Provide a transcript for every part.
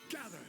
Gather!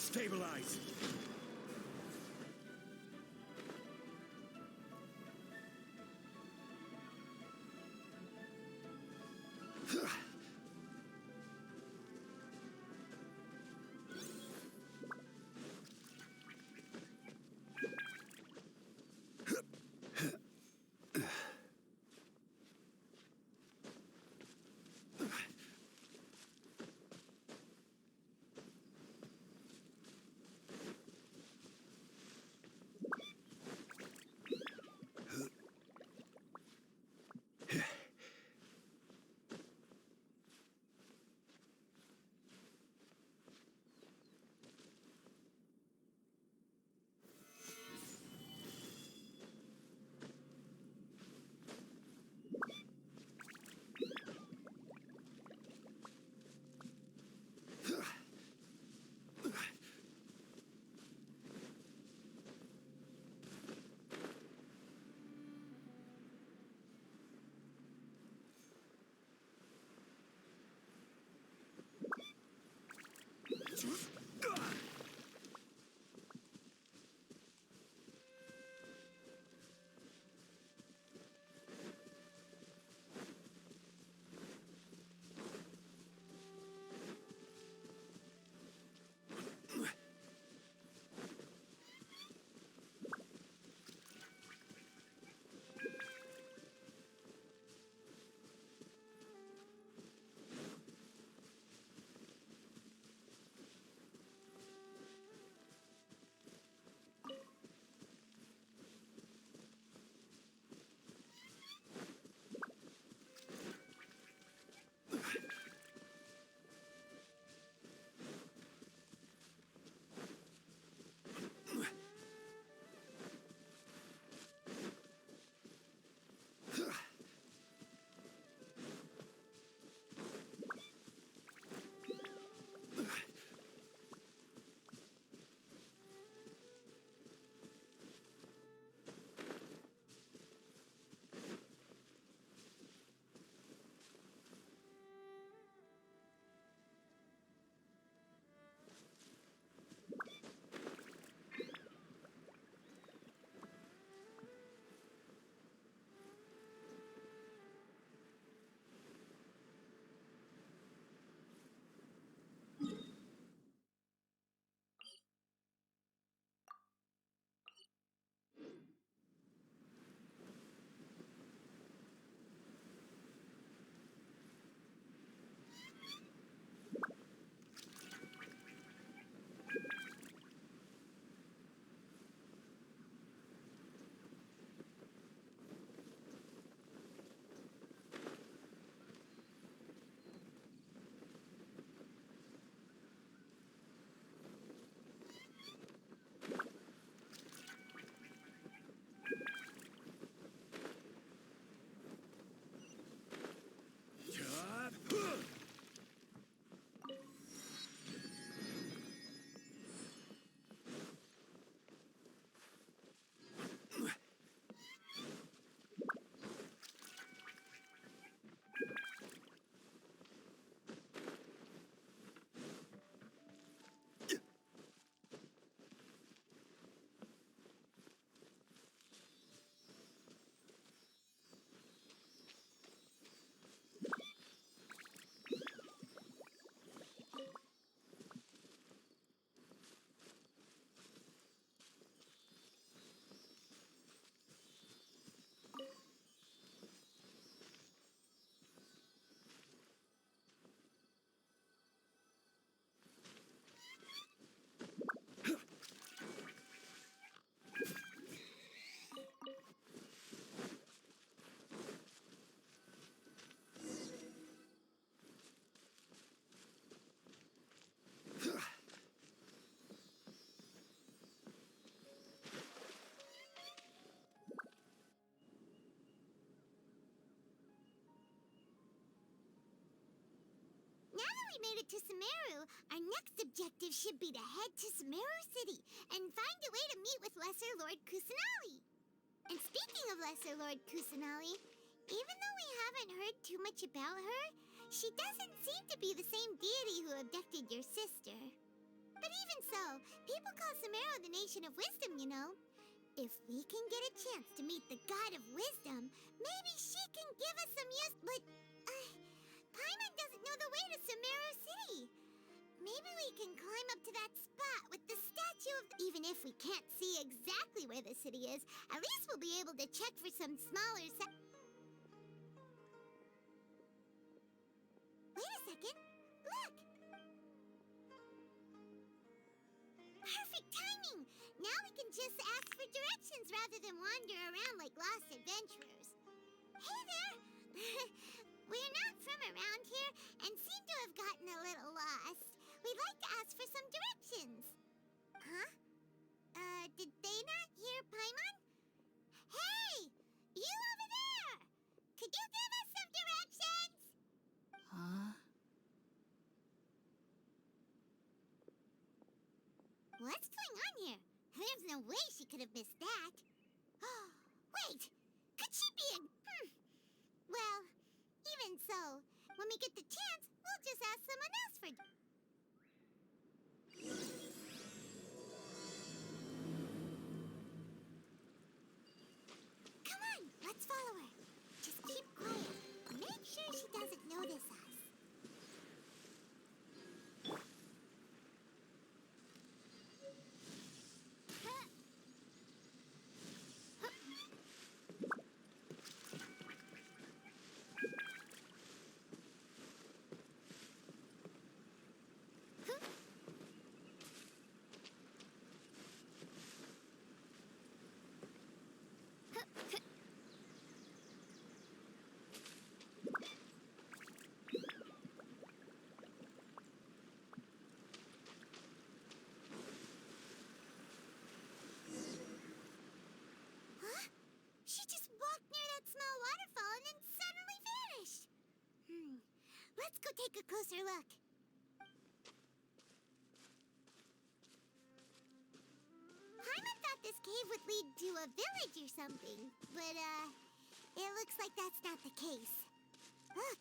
Stabilize! made it to Sumeru, our next objective should be to head to Sumeru City and find a way to meet with Lesser Lord Kusanali. And speaking of Lesser Lord Kusanali, even though we haven't heard too much about her, she doesn't seem to be the same deity who abducted your sister. But even so, foundation of wisdom, you know. If we can get a chance to meet the God of Wisdom, maybe she can give us some use. But Paimon doesn't know the way to Sumeru City. Maybe we can climb up to that spot with the statue of... Even if we can't see exactly where the city is, at least we'll be able to check for some smaller... Wait a second. Look! Perfect timing! Now we can just ask for directions rather than wander around like lost adventurers. Hey there! We're not from around here and seem to have gotten a little lost. We'd like to ask for some directions. Huh? Did they not hear Paimon? Hey! You over there! Could you give us some directions? Huh? What's going on here? There's no way she could have missed that. Oh, wait! Could she be in... Well, even so, when we get the chance, we'll just ask someone else for... Come on, let's follow her. Just keep quiet. Make sure she doesn't notice us. She just walked near that small waterfall and then suddenly vanished. Let's go take a closer look. Paimon thought this cave would lead to a village or something, but, it looks like that's not the case. Look,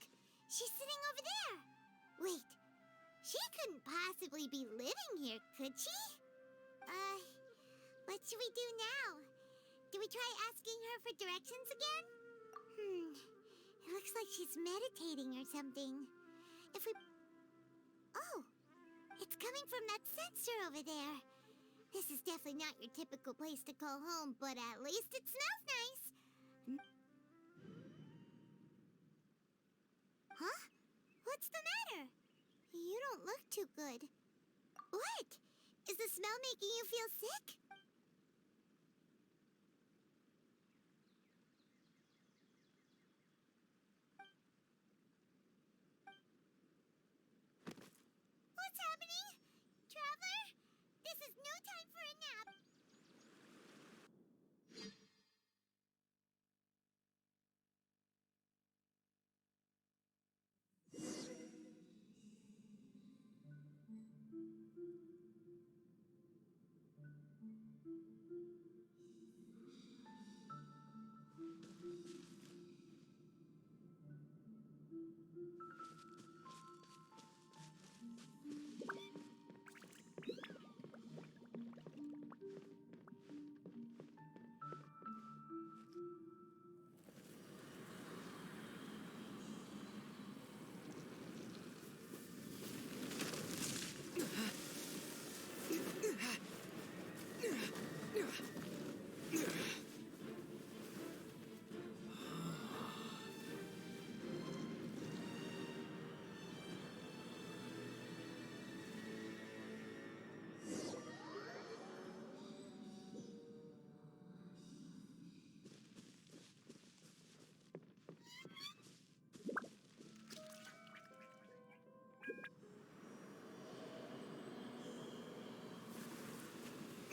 she's sitting over there. Wait, she couldn't possibly be living here, could she? What should we do now? Do we try asking her for directions again? It looks like she's meditating or something. If we... Oh, it's coming from that sensor over there. This is definitely not your typical place to call home, but at least it smells nice. Huh? What's the matter? You don't look too good. What? Is the smell making you feel sick? What's happening? Traveler? This is no time for a nap.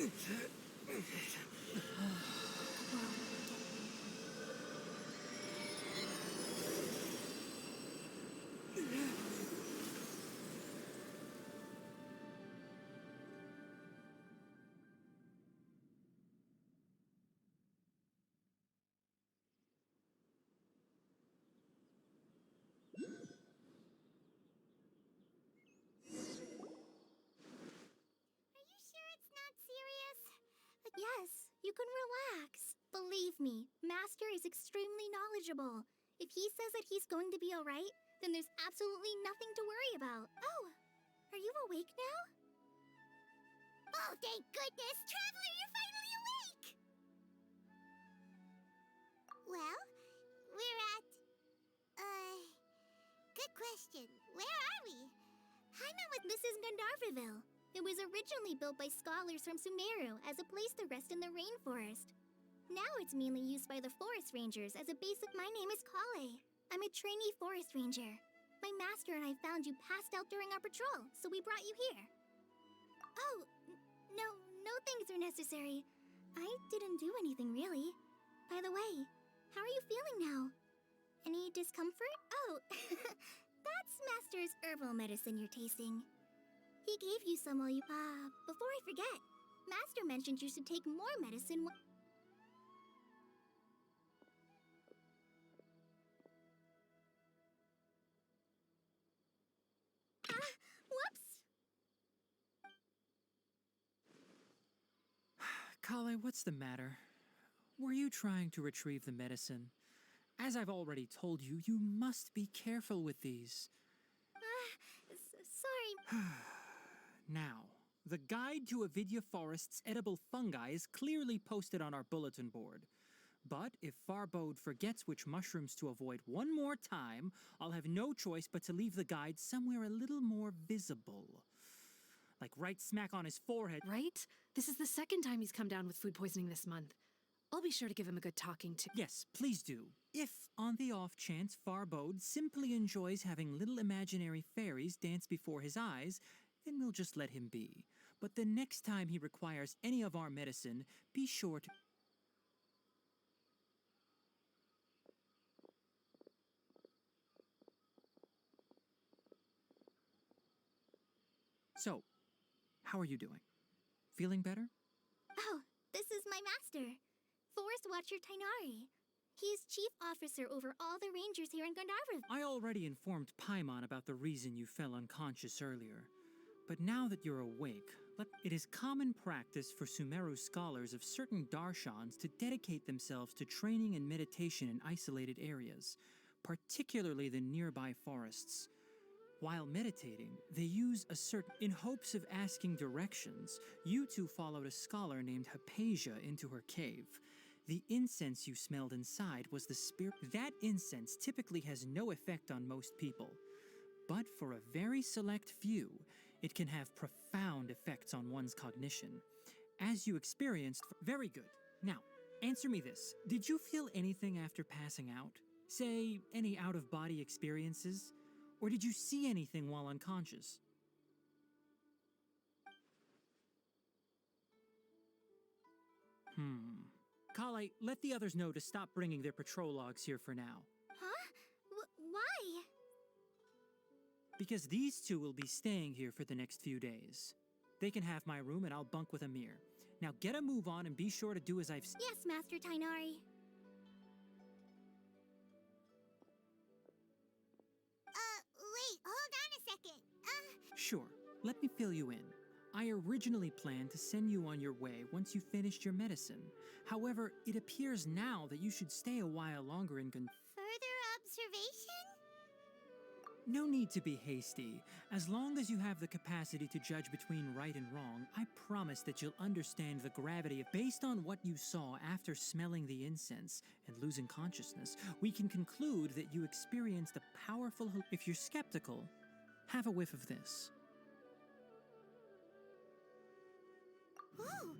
Are you sure it's not serious? You can relax. Believe me, Master is extremely knowledgeable. If he says that he's going to be alright, then there's absolutely nothing to worry about. Oh, are you awake now? Oh, thank goodness! Traveler, you're finally awake! Well, we're at... Good question. Where are we? This is Gandharvaville. It was originally built by scholars from Sumeru as a place to rest in the rainforest. Now it's mainly used by the forest rangers as a base of... My name is Kale. I'm a trainee forest ranger. My master and I found you passed out during our patrol, so we brought you here. Oh, no things are necessary. I didn't do anything, really. By the way, how are you feeling now? Any discomfort? Oh, that's Master's herbal medicine you're tasting. He gave you some while you... before I forget, Master mentioned you should take more medicine whoops! Kale, what's the matter? Were you trying to retrieve the medicine? As I've already told you, you must be careful with these. Sorry. Now, the guide to Avidya Forest's edible fungi is clearly posted on our bulletin board. But if Farbode forgets which mushrooms to avoid one more time, I'll have no choice but to leave the guide somewhere a little more visible. Like right smack on his forehead. Right? This is the second time he's come down with food poisoning this month. I'll be sure to give him a good talking to. Yes, please do. If, on the off chance, Farbode simply enjoys having little imaginary fairies dance before his eyes, then we'll just let him be. But the next time he requires any of our medicine, be sure to... So, how are you doing? Feeling better? Oh, this is my master, Forest Watcher Tainari. He's chief officer over all the rangers here in Gandharva. I already informed Paimon about the reason you fell unconscious earlier. But now that you're awake, it is common practice for Sumeru scholars of certain darshans to dedicate themselves to training and meditation in isolated areas, particularly the nearby forests. While meditating, they use a certain... In hopes of asking directions, you two followed a scholar named Hypatia into her cave. The incense you smelled inside was the spirit... That incense typically has no effect on most people. But for a very select few, it can have profound effects on one's cognition. As you experienced... Very good. Now, answer me this. Did you feel anything after passing out? Say, any out-of-body experiences? Or did you see anything while unconscious? Kale, let the others know to stop bringing their patrol logs here for now. Huh? Why? Because these two will be staying here for the next few days. They can have my room and I'll bunk with Amir. Now get a move on and be sure to do as I've... Yes, Master Tainari. Wait, hold on a second. Sure, let me fill you in. I originally planned to send you on your way once you finished your medicine. However, it appears now that you should stay a while longer in Further observation? No need to be hasty. As long as you have the capacity to judge between right and wrong, I promise that you'll understand the gravity of... Based on what you saw after smelling the incense and losing consciousness, we can conclude that you experienced a powerful... If you're skeptical, have a whiff of this. Oh,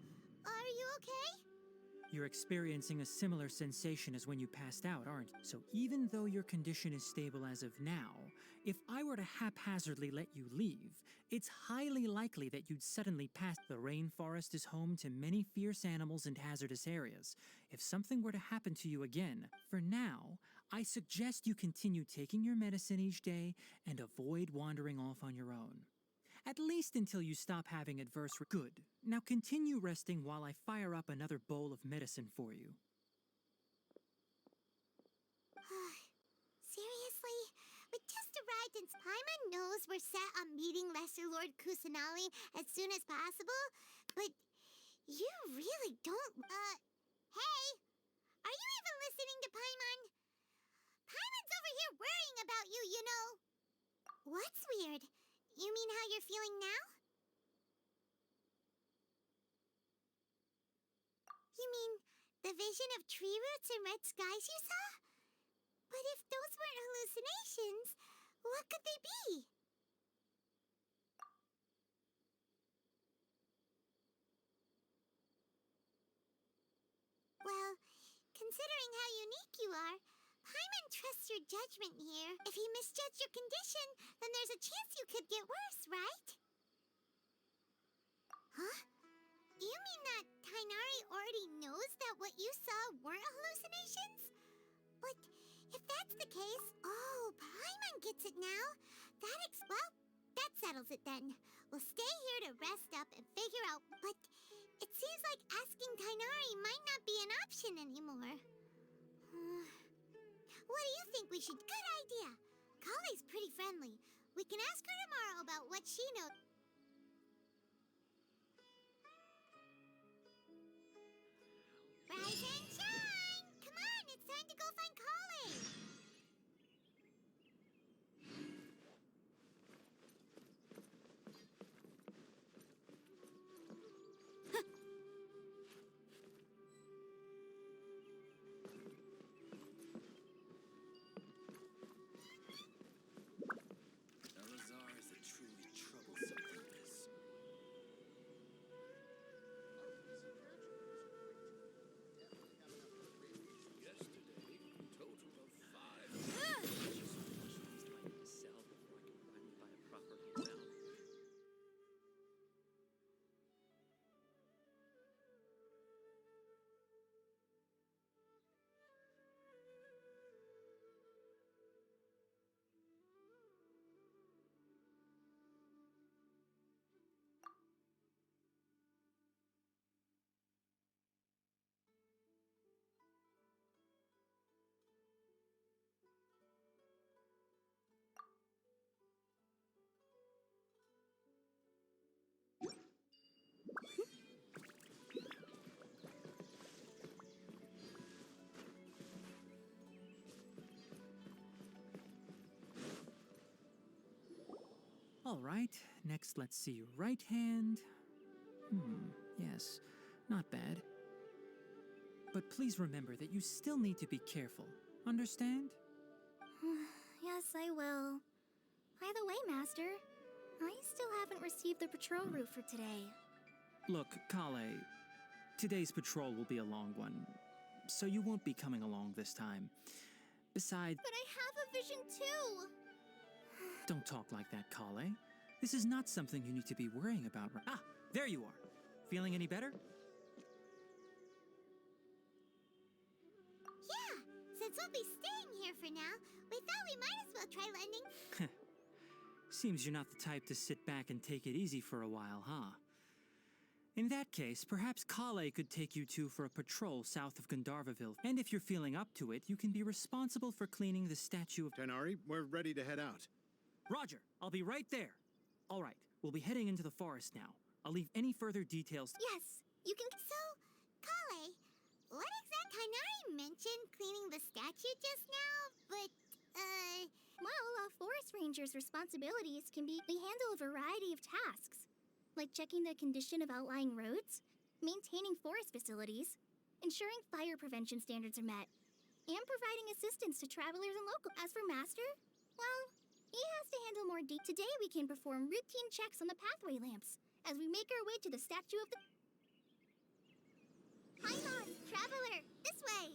are you okay? You're experiencing a similar sensation as when you passed out, aren't you? So even though your condition is stable as of now, if I were to haphazardly let you leave, it's highly likely that you'd suddenly pass. The rainforest is home to many fierce animals and hazardous areas. If something were to happen to you again, for now, I suggest you continue taking your medicine each day and avoid wandering off on your own. At least until you stop having adverse... Good. Now continue resting while I fire up another bowl of medicine for you. Seriously? We just arrived and Paimon knows we're set on meeting Lesser Lord Kusanali as soon as possible, but You really don't. Hey! Are you even listening to Paimon? Paimon's over here worrying about you, you know. What's weird? You mean how you're feeling now? You mean the vision of tree roots and red skies you saw? But if those weren't hallucinations, what could they be? Well, considering how unique you are, Paimon trusts your judgment here. If he misjudged your condition, then there's a chance you could get worse, right? Huh? You mean that Tainari already knows that what you saw weren't hallucinations? But if that's the case, oh, Paimon gets it now. Well, that settles it then. We'll stay here to rest up and figure out, but it seems like asking Tainari might not be an option anymore. What do you think we should... Good idea. Kale's pretty friendly. We can ask her tomorrow about what she knows. Rise and shine! Come on, it's time to go find Kale! Elazar is a truly troublesome goddess. Yesterday, total of 5 precious potions I need to sell before I can finally buy a proper handout. All right, next let's see your right hand. Yes, not bad. But please remember that you still need to be careful. Understand? Yes, I will. By the way, Master, I still haven't received the patrol route for today. Look, Kale, today's patrol will be a long one, so you won't be coming along this time. Besides, But I have a vision too! don't talk like that, Kale. This is not something you need to be worrying about. Ah, there you are. Feeling any better? Yeah, since we'll be staying here for now, we thought we might as well try lending. Seems you're not the type to sit back and take it easy for a while, huh? In that case, perhaps Kale could take you two for a patrol south of Gandharvaville. And if you're feeling up to it, you can be responsible for cleaning the statue of... Tainari, we're ready to head out. Roger, I'll be right there. All right, we'll be heading into the forest now. I'll leave any further details... Yes, you can... So, Kale, what exactly? Tainari mentioned cleaning the statue just now, but, Well, a forest ranger's responsibilities can be... They handle a variety of tasks, like checking the condition of outlying roads, maintaining forest facilities, ensuring fire prevention standards are met, and providing assistance to travelers and locals. As for Master, well, he has to handle more Today we can perform routine checks on the pathway lamps as we make our way to the statue of the... Paimon, traveler, this way!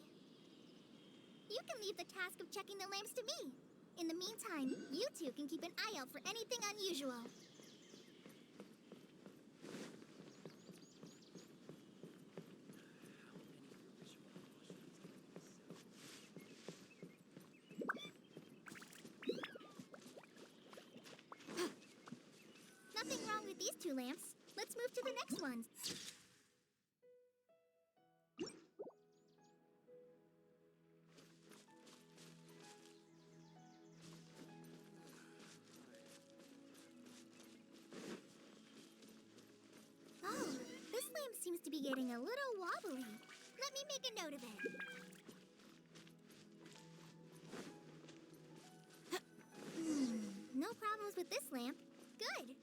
You can leave the task of checking the lamps to me. In the meantime, you two can keep an eye out for anything unusual. Nothing wrong with these two lamps. Let's move to the next ones. Oh, this lamp seems to be getting a little wobbly. Let me make a note of it. No problems with this lamp. Good.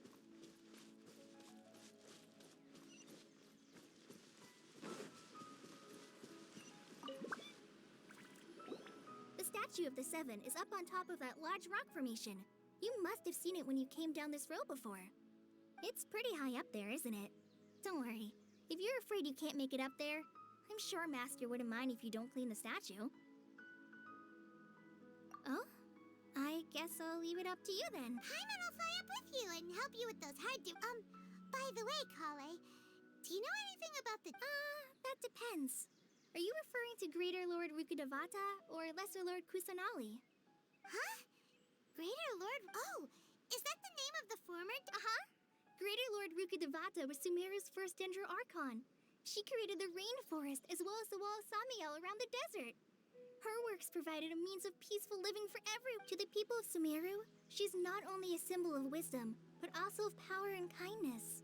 The statue of the Seven is up on top of that large rock formation. You must have seen it when you came down this road before. It's pretty high up there, isn't it? Don't worry. If you're afraid you can't make it up there, I'm sure Master wouldn't mind if you don't clean the statue. Oh? I guess I'll leave it up to you then. Paimon will fly up with you and help you with those by the way, Kale, do you know anything about the... That depends. Are you referring to Greater Lord Rukkhadevata or Lesser Lord Kusanali? Huh? Greater Lord... Oh, is that the name of the former... Greater Lord Rukkhadevata was Sumeru's first Dendro Archon. She created the rainforest as well as the wall of Samiel around the desert. Her works provided a means of peaceful living for To the people of Sumeru, she's not only a symbol of wisdom, but also of power and kindness.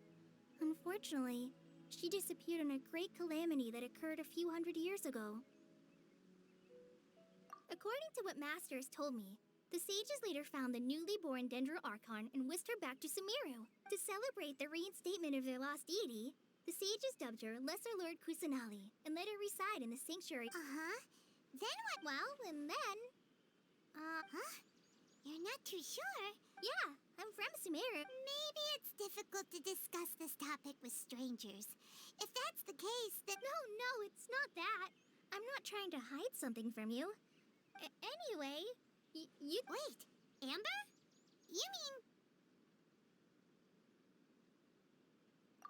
Unfortunately, she disappeared in a great calamity that occurred a few hundred years ago. According to what Master has told me, the sages later found the newly born Dendro Archon and whisked her back to Sumeru. To celebrate the reinstatement of their lost deity, the sages dubbed her Lesser Lord Kusanali and let her reside in the sanctuary. Then what? Well, and then... You're not too sure? Yeah, I'm from Sumeru. Maybe it's difficult to discuss this topic with strangers. If that's the case, then... No, it's not that. I'm not trying to hide something from you. Anyway, you... Wait, Amber? You mean...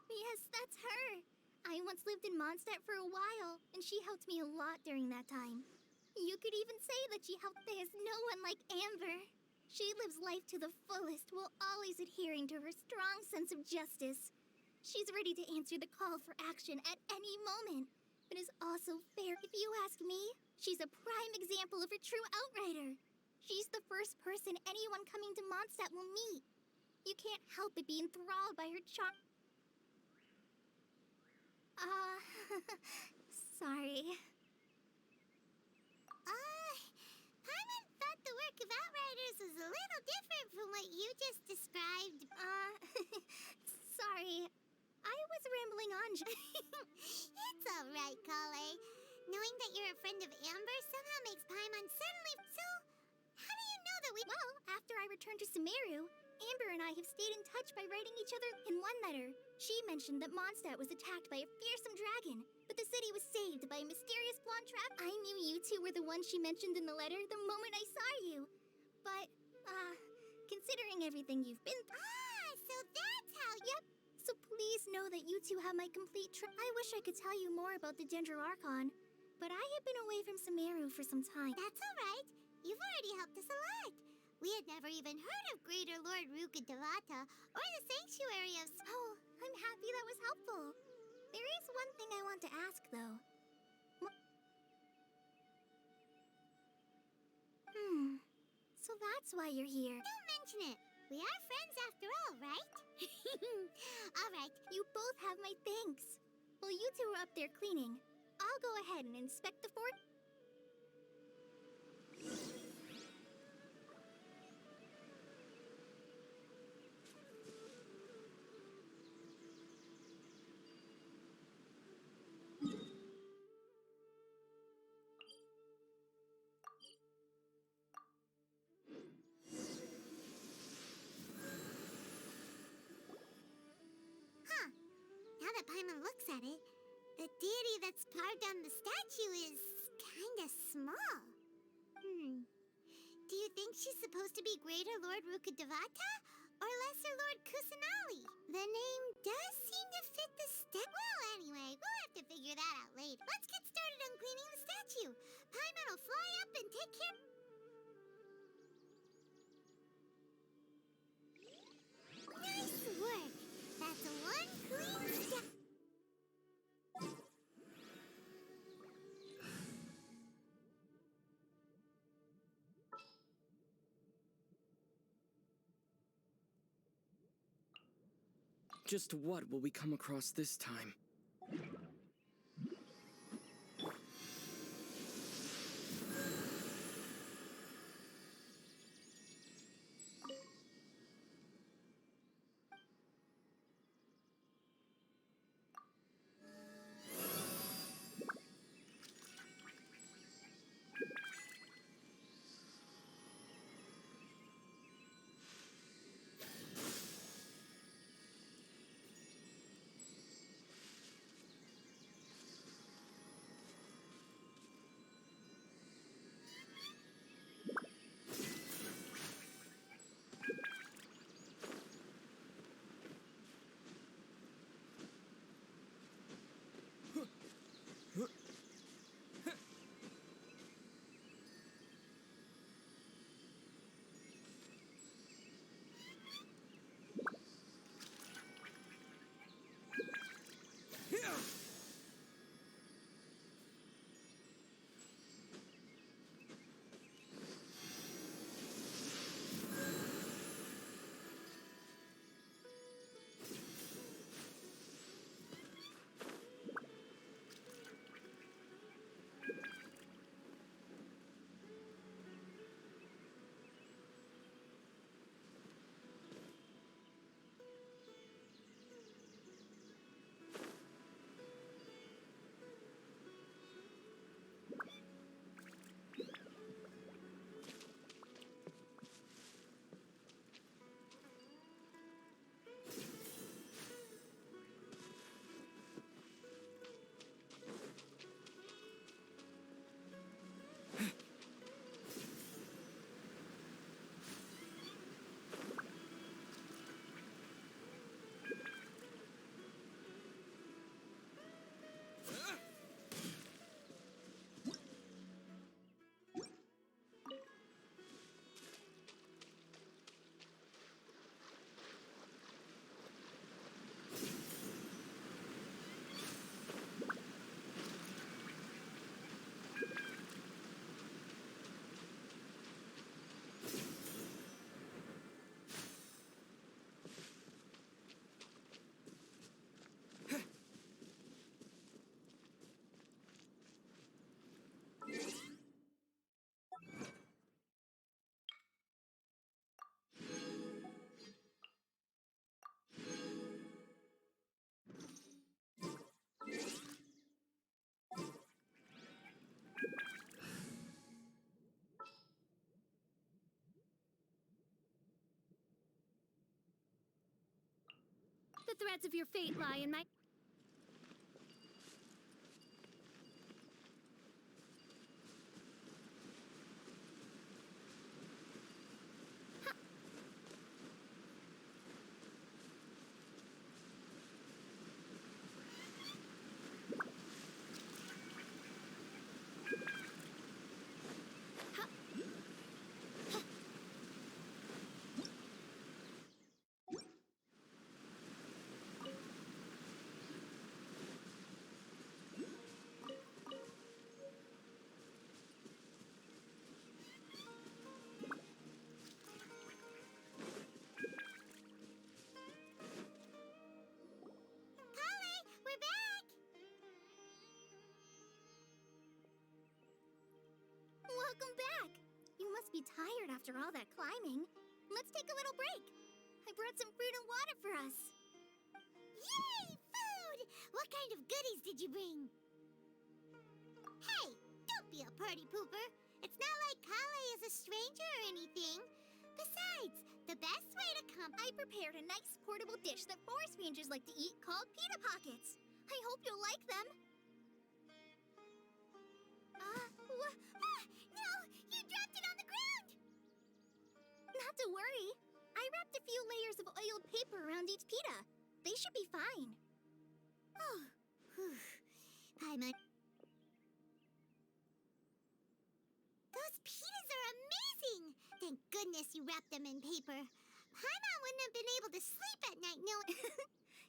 Yes, that's her. I once lived in Mondstadt for a while, and she helped me a lot during that time. You could even say that she helped there's no one like Amber. She lives life to the fullest while always adhering to her strong sense of justice. She's ready to answer the call for action at any moment, but is also fair if you ask me. She's a prime example of a true outrider. She's the first person anyone coming to Mondstadt will meet. You can't help but be enthralled by her charm. Sorry. Paimon thought the work of Outriders was a little different from what you just described. Sorry. I was rambling on. It's alright, Kale. Knowing that you're a friend of Amber somehow makes Paimon suddenly... So, how do you know that we... Well, after I returned to Sumeru, Amber and I have stayed in touch by writing each other in one letter. She mentioned that Mondstadt was attacked by a fearsome dragon, but the city was saved by a mysterious blonde trap. I knew you two were the ones she mentioned in the letter the moment I saw you. But, considering everything you've been through... so that's how... Yep. So please know that you two have my complete I wish I could tell you more about the Dendro Archon, but I have been away from Sumeru for some time. That's alright. You've already helped us a lot. We had never even heard of Greater Lord Rukkhadevata or the Sanctuary of... Oh, I'm happy that was helpful. There is one thing I want to ask, though. So that's why you're here. Don't mention it. We are friends after all, right? Alright. You both have my thanks. While you two are up there cleaning, I'll go ahead and inspect the fort. Now that Paimon looks at it, the deity that's carved on the statue is kinda small. Do you think she's supposed to be Greater Lord Rukkhadevata or Lesser Lord Kusanali? The name does seem to fit the Well, anyway, we'll have to figure that out later. Let's get started on cleaning the statue. Paimon will fly up and take care... Nice work! That's one clean step. Just what will we come across this time? The threads of your fate lie in my... Kale, we're back! Welcome back! You must be tired after all that climbing. Let's take a little break. I brought some fruit and water for us. Yay, food! What kind of goodies did you bring? Hey, don't be a party pooper. It's not like Kale is a stranger or anything. Besides, the best way to come... I prepared a nice portable dish that forest rangers like to eat called pita pockets. I hope you'll like them. No! You dropped it on the ground! Not to worry. I wrapped a few layers of oiled paper around each pita. They should be fine. Oh, whew. Paimon. Those pitas are amazing! Thank goodness you wrapped them in paper. Paimon wouldn't have been able to sleep at night knowing...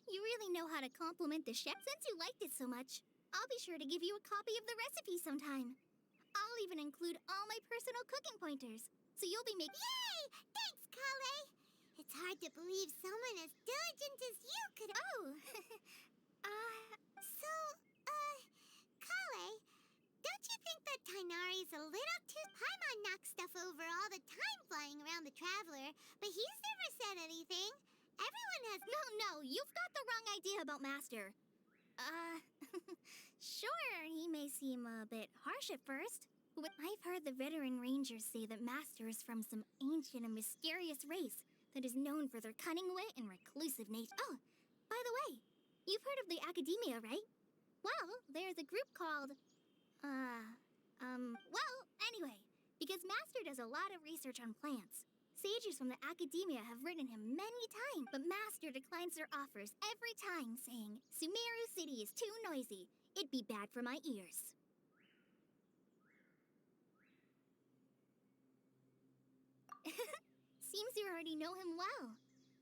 You really know how to compliment the chef since you liked it so much. I'll be sure to give you a copy of the recipe sometime. I'll even include all my personal cooking pointers, so you'll be making... Yay! Thanks, Kale! It's hard to believe someone as diligent as you could... Oh! So, Kale, don't you think that Tainari's a little too... Paimon knocks stuff over all the time flying around the Traveler, but he's never said anything. Everyone has... No, you've got the wrong idea about Master. Sure, he may seem a bit harsh at first, but I've heard the veteran rangers say that Master is from some ancient and mysterious race that is known for their cunning wit and reclusive nature. Oh, by the way, you've heard of the Academia, right? Well, there's a group called... Well, anyway, because Master does a lot of research on plants. Sages from the Academia have written him many times, but Master declines their offers every time, saying, Sumeru City is too noisy. It'd be bad for my ears. Seems you already know him well.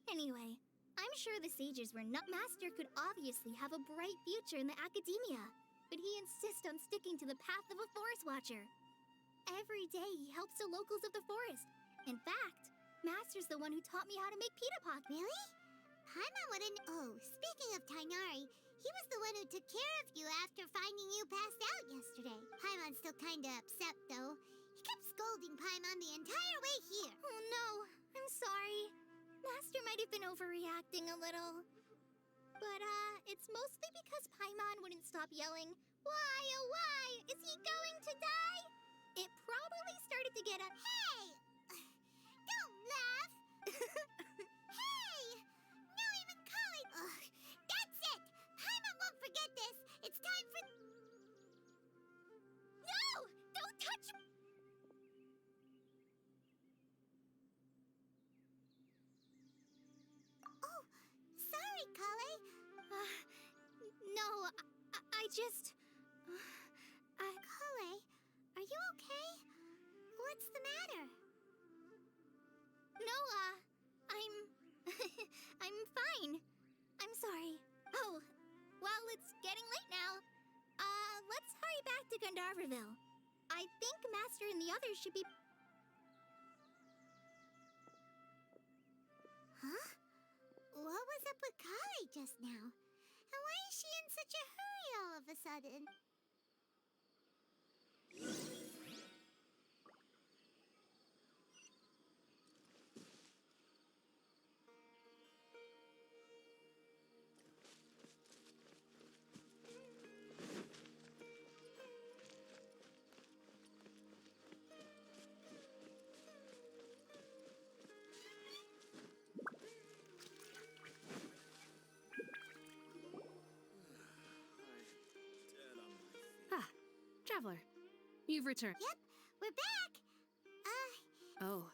Anyway, I'm sure the sages were not... Master could obviously have a bright future in the Academia, but he insists on sticking to the path of a forest watcher. Every day he helps the locals of the forest. In fact, Master's the one who taught me how to make pita pockets. Really? Paimon wouldn't... Oh, speaking of Tainari, he was the one who took care of you after finding you passed out yesterday. Paimon's still kinda upset, though. He kept scolding Paimon the entire way here. Oh no, I'm sorry. Master might have been overreacting a little. But, it's mostly because Paimon wouldn't stop yelling, Why, oh why, is he going to die? It probably started to get a... Hey! Don't laugh! Hey! Now even Kale... Ugh, that's it! Paimon won't forget this! It's time for... No! Don't touch me! Oh, sorry, Kale. No, I just... Kale, are you okay? What's the matter? No, I'm... I'm fine. I'm sorry. Oh, well, it's getting late now. Let's hurry back to Gandharville. I think Master and the others should be... Huh? What was up with Kale just now? And why is she in such a hurry all of a sudden? Traveler, you've returned. Yep, we're back. Oh,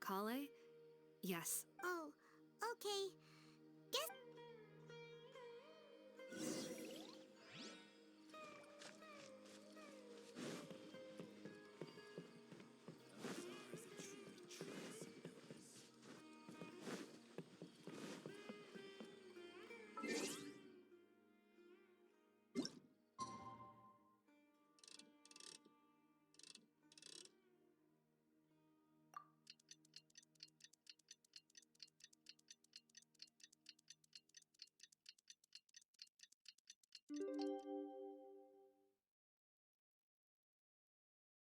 Kale? Yes. Oh, okay. Guess.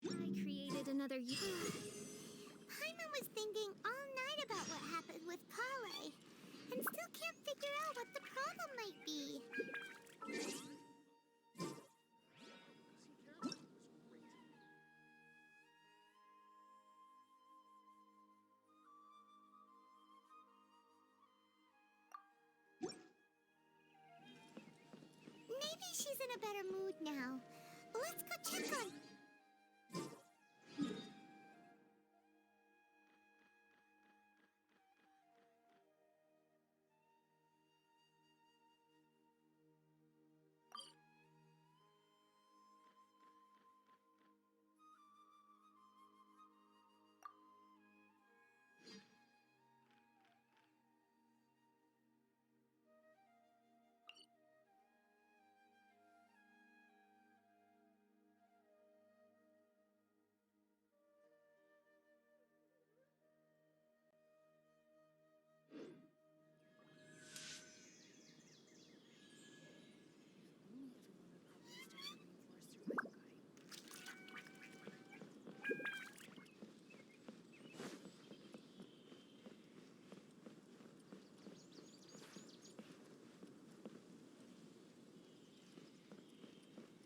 I created another Paimon was thinking all night about what happened with Kale, and still can't figure out what the problem might be. Maybe she's in a better mood now. Let's go check on.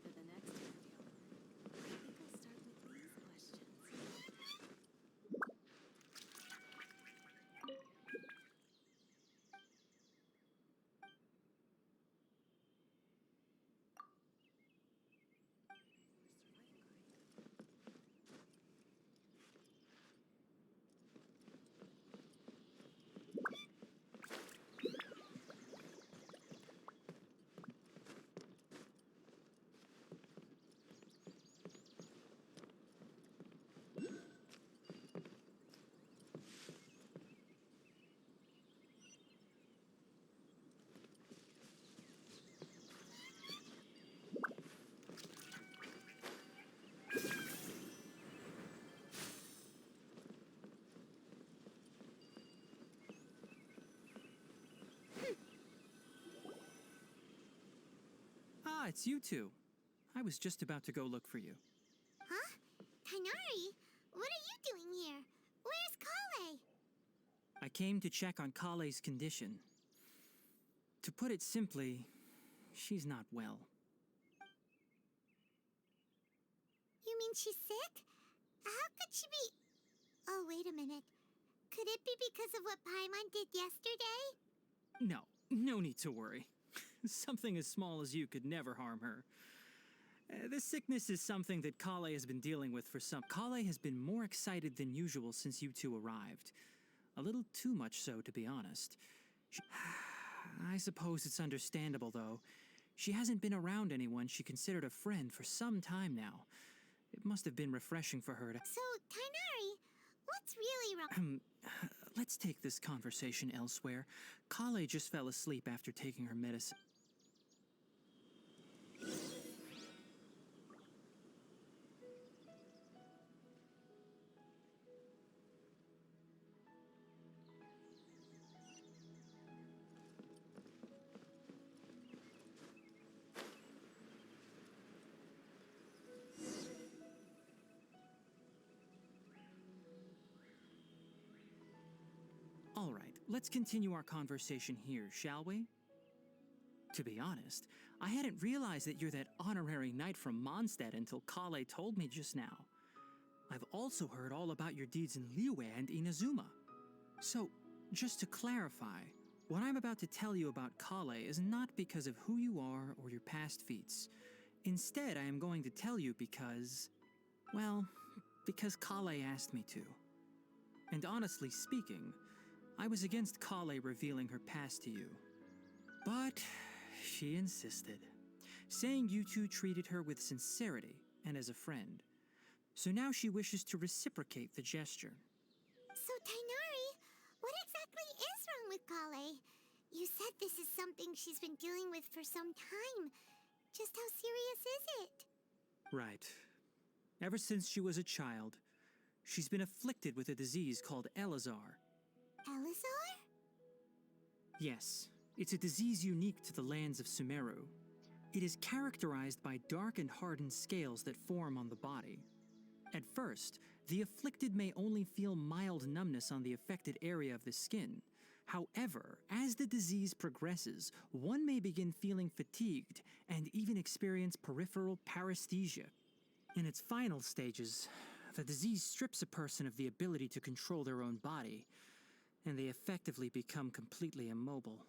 For the next interview, I think I'll start with these questions. Ah, it's you two. I was just about to go look for you. Huh? Tainari? What are you doing here? Where's Kale? I came to check on Kale's condition. To put it simply, she's not well. You mean she's sick? How could she be? Oh, wait a minute. Could it be because of what Paimon did yesterday? No need to worry. Something as small as you could never harm her. This sickness is something that Kale has been dealing with for some. Kale has been more excited than usual since you two arrived. A little too much so, to be honest. I suppose it's understandable, though. She hasn't been around anyone she considered a friend for some time now. It must have been refreshing for her to... So, Tainari, what's really wrong? Let's take this conversation elsewhere. Kale just fell asleep after taking her medicine. All right, let's continue our conversation here, shall we? To be honest, I hadn't realized that you're that honorary knight from Mondstadt until Kale told me just now. I've also heard all about your deeds in Liyue and Inazuma. So, just to clarify, what I'm about to tell you about Kale is not because of who you are or your past feats. Instead, I am going to tell you because, well, because Kale asked me to. And honestly speaking, I was against Kale revealing her past to you. But she insisted, saying you two treated her with sincerity and as a friend. So now she wishes to reciprocate the gesture. So, Tainari, what exactly is wrong with Kale? You said this is something she's been dealing with for some time. Just how serious is it? Right. Ever since she was a child, she's been afflicted with a disease called Elazar. Elazar? Yes, it's a disease unique to the lands of Sumeru. It is characterized by dark and hardened scales that form on the body. At first, the afflicted may only feel mild numbness on the affected area of the skin. However, as the disease progresses, one may begin feeling fatigued and even experience peripheral paresthesia. In its final stages, the disease strips a person of the ability to control their own body, and they effectively become completely immobile.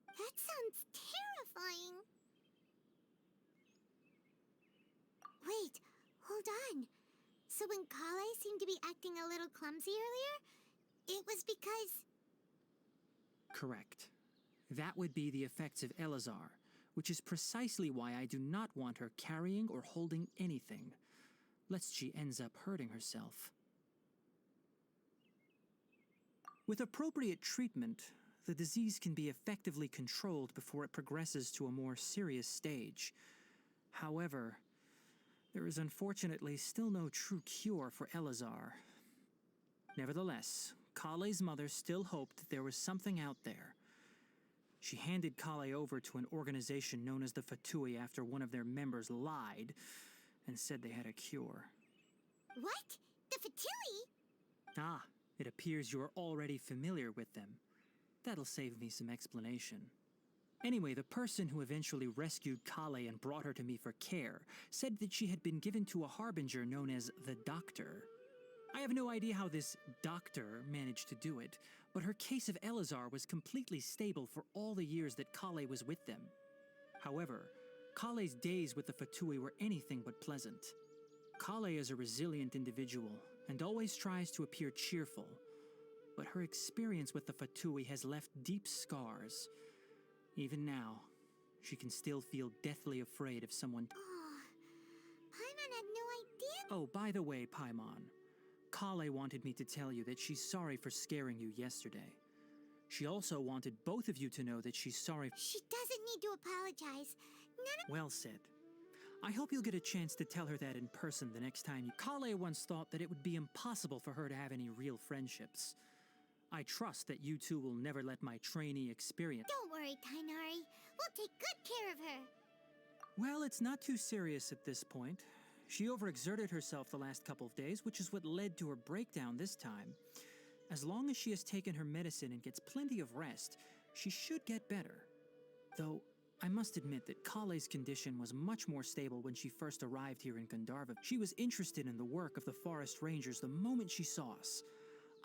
That sounds terrifying. Wait, hold on. So when Kale seemed to be acting a little clumsy earlier, it was because... Correct. That would be the effects of Elazar, which is precisely why I do not want her carrying or holding anything, lest she ends up hurting herself. With appropriate treatment, the disease can be effectively controlled before it progresses to a more serious stage. However, there is unfortunately still no true cure for Elazar. Nevertheless, Kale's mother still hoped that there was something out there. She handed Kale over to an organization known as the Fatui after one of their members lied and said they had a cure. What? The Fatui? Ah, it appears you are already familiar with them. That'll save me some explanation. Anyway, the person who eventually rescued Kale and brought her to me for care said that she had been given to a harbinger known as the Doctor. I have no idea how this doctor managed to do it, but her case of Elazar was completely stable for all the years that Kale was with them. However, Kale's days with the Fatui were anything but pleasant. Kale is a resilient individual and always tries to appear cheerful, but her experience with the Fatui has left deep scars. Even now, she can still feel deathly afraid of someone. Oh, Paimon had no idea. Oh, by the way, Paimon, Kale wanted me to tell you that she's sorry for scaring you yesterday. She also wanted both of you to know that she's sorry. She doesn't need to apologize. Well said. I hope you'll get a chance to tell her that in person the next time you... Kale once thought that it would be impossible for her to have any real friendships. I trust that you two will never let my trainee experience... Don't worry, Tainari. We'll take good care of her. Well, it's not too serious at this point. She overexerted herself the last couple of days, which is what led to her breakdown this time. As long as she has taken her medicine and gets plenty of rest, she should get better. Though, I must admit that Kale's condition was much more stable when she first arrived here in Gandharva. She was interested in the work of the forest rangers the moment she saw us.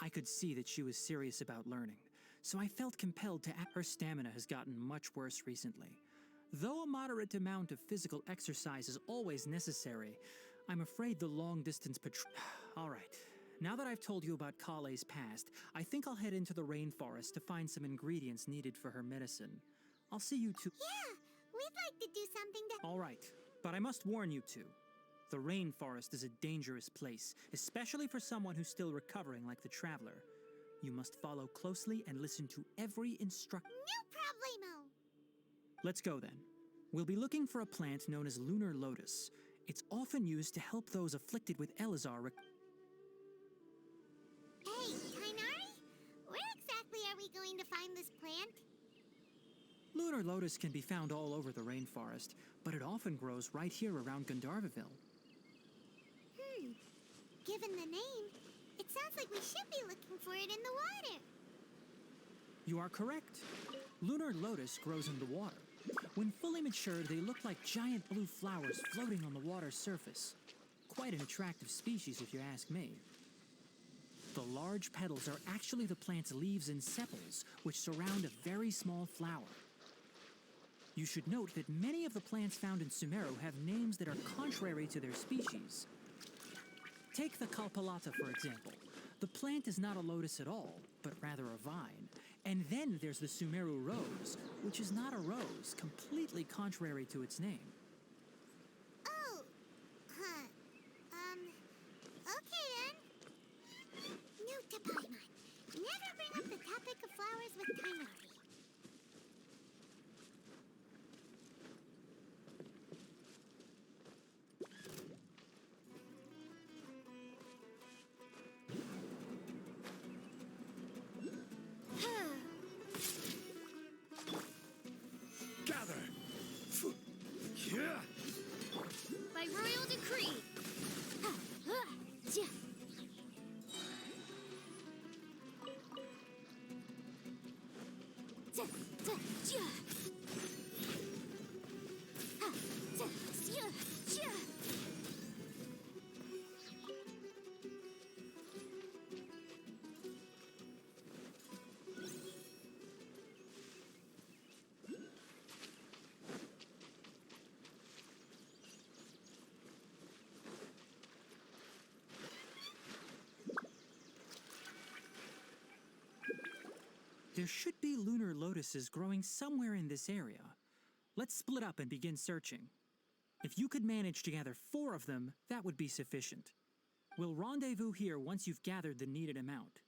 I could see that she was serious about learning, so I felt compelled to act. Her stamina has gotten much worse recently. Though a moderate amount of physical exercise is always necessary, I'm afraid the long-distance patrol... All right, now that I've told you about Kale's past, I think I'll head into the rainforest to find some ingredients needed for her medicine. I'll see you two... Yeah, we'd like to do something to... All right, but I must warn you two. The rainforest is a dangerous place, especially for someone who's still recovering like the Traveler. You must follow closely and listen to every instruction. No problemo. Let's go then. We'll be looking for a plant known as lunar lotus. It's often used to help those afflicted with Elazar. Hey, Tainari? Where exactly are we going to find this plant? Lunar lotus can be found all over the rainforest, but it often grows right here around Gandharvaville. Given the name, it sounds like we should be looking for it in the water. You are correct. Lunar lotus grows in the water. When fully matured, they look like giant blue flowers floating on the water's surface. Quite an attractive species, if you ask me. The large petals are actually the plant's leaves and sepals, which surround a very small flower. You should note that many of the plants found in Sumeru have names that are contrary to their species. Take the Kalpalata, for example. The plant is not a lotus at all, but rather a vine. And then there's the Sumeru rose, which is not a rose, completely contrary to its name. Oh, huh. Okay then. Note to Paimon. Never bring up the topic of flowers with Tainari. Gather! Yeah! By royal decree. There should be lunar lotuses growing somewhere in this area. Let's split up and begin searching. If you could manage to gather 4 of them, that would be sufficient. We'll rendezvous here once you've gathered the needed amount.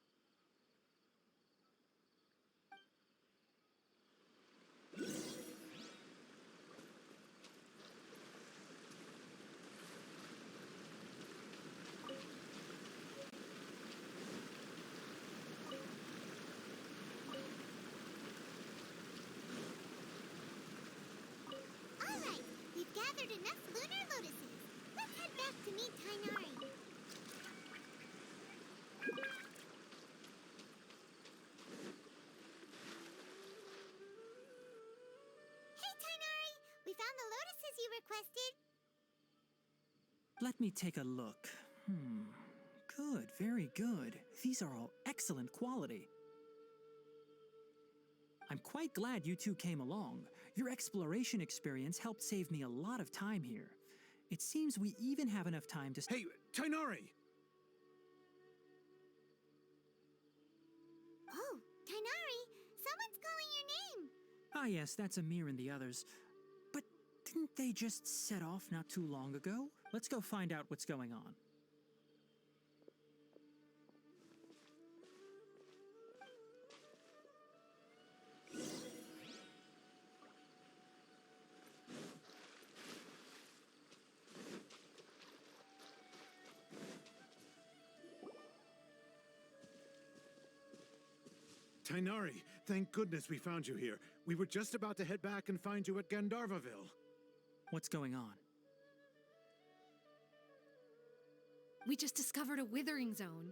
Alright, we've gathered enough lunar lotuses. Let's head back to meet Tainari. Hey Tainari, we found the lotuses you requested. Let me take a look. Good, very good. These are all excellent quality. I'm quite glad you two came along. Your exploration experience helped save me a lot of time here. It seems we even have enough time to... Hey, Tainari! Oh, Tainari, someone's calling your name. Ah yes, that's Amir and the others. But didn't they just set off not too long ago? Let's go find out what's going on. Tainari, thank goodness we found you here. We were just about to head back and find you at Gandharvaville. What's going on? We just discovered a withering zone.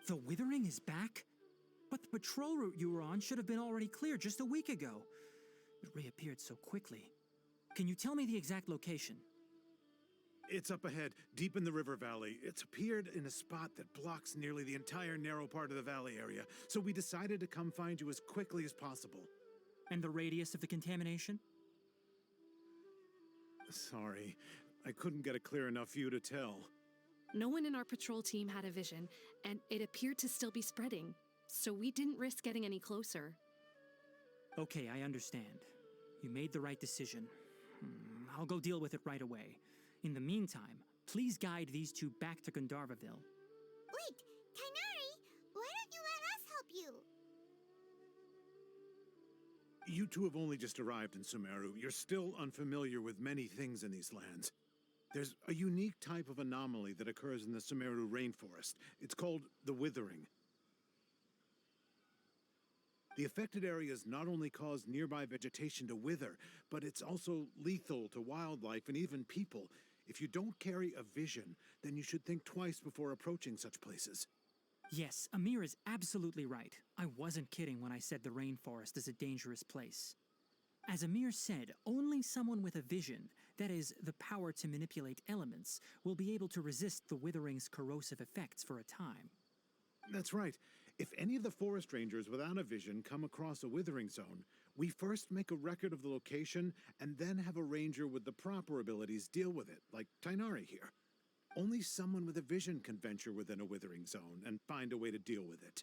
The Withering is back? But the patrol route you were on should have been already cleared just a week ago. It reappeared so quickly. Can you tell me the exact location? It's up ahead, deep in the river valley. It's appeared in a spot that blocks nearly the entire narrow part of the valley area, so we decided to come find you as quickly as possible. And the radius of the contamination? Sorry, I couldn't get a clear enough view to tell. No one in our patrol team had a vision, and it appeared to still be spreading, so we didn't risk getting any closer. Okay, I understand. You made the right decision. I'll go deal with it right away. In the meantime, please guide these two back to Gandharvaville. Wait, Tainari, why don't you let us help you? You two have only just arrived in Sumeru. You're still unfamiliar with many things in these lands. There's a unique type of anomaly that occurs in the Sumeru rainforest. It's called the Withering. The affected areas not only cause nearby vegetation to wither, but it's also lethal to wildlife and even people. If you don't carry a vision, then you should think twice before approaching such places. Yes, Amir is absolutely right. I wasn't kidding when I said the rainforest is a dangerous place. As Amir said, only someone with a vision, that is, the power to manipulate elements, will be able to resist the withering's corrosive effects for a time. That's right. If any of the forest rangers without a vision come across a withering zone, We first make a record of the location, and then have a ranger with the proper abilities deal with it, like Tainari here. Only someone with a vision can venture within a withering zone and find a way to deal with it.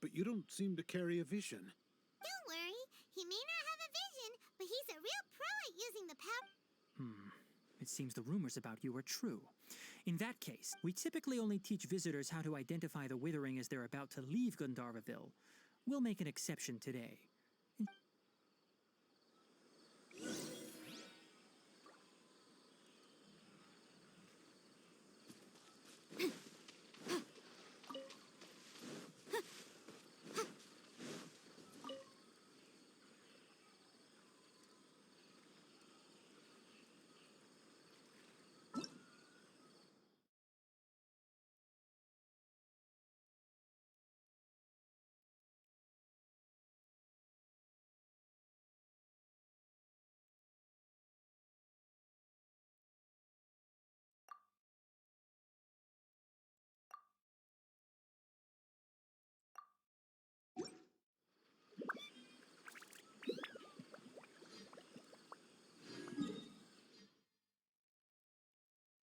But you don't seem to carry a vision. Don't worry, he may not have a vision, but he's a real pro at using the power. It seems the rumors about you are true. In that case, we typically only teach visitors how to identify the withering as they're about to leave Gandharvaville. We'll make an exception today.